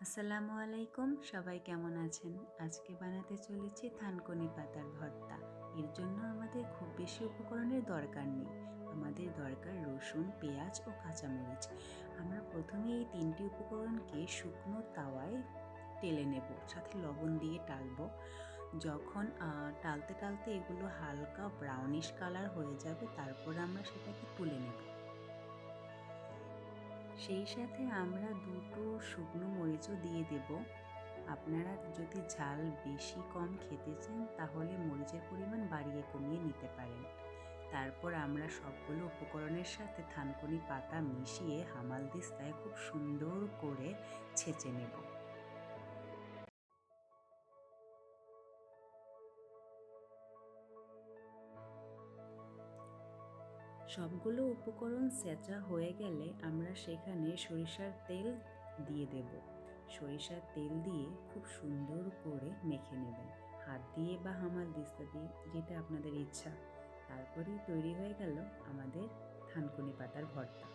আসসালামু আলাইকুম, সবাই কেমন আছেন? আজকে বানাতে চলেছি থানকুনি পাতার ভর্তা। এর জন্য আমাদের খুব বেশি উপকরণের দরকার নেই। আমাদের দরকার রসুন, পেঁয়াজ ও কাঁচামরিচ। আমরা প্রথমে এই ৩টি উপকরণকে শুকনো তাওয়ায় টেলে নেব, সাথে লবণ দিয়ে টালবো। যখন টালতে টালতে এগুলো হালকা ব্রাউনিশ কালার হয়ে যাবে, তারপর আমরা সেটাকে তুলে নেব। সেই সাথে আমরা ২টো শুকনো মরিচও দিয়ে দেব। আপনারা যদি ঝাল বেশি কম খেতে চান তাহলে মরিচের পরিমাণ বাড়িয়ে কমিয়ে নিতে পারেন। তারপর আমরা সবগুলো উপকরণের সাথে থানকুনি পাতা মিশিয়ে হামালদিস্তায় খুব সুন্দর করে ছেঁচে নেব। সবগুলো উপকরণ ছেঁচা হয়ে গেলে আমরা সেখানে সরিষার তেল দিয়ে দেব। সরিষার তেল দিয়ে খুব সুন্দর করে মেখে নেবেন, হাত দিয়ে বা হামালদিস্তা দিয়ে, যেটা আপনাদের ইচ্ছা। তারপরেই তৈরি হয়ে গেল আমাদের থানকুনি পাতার ভর্তা।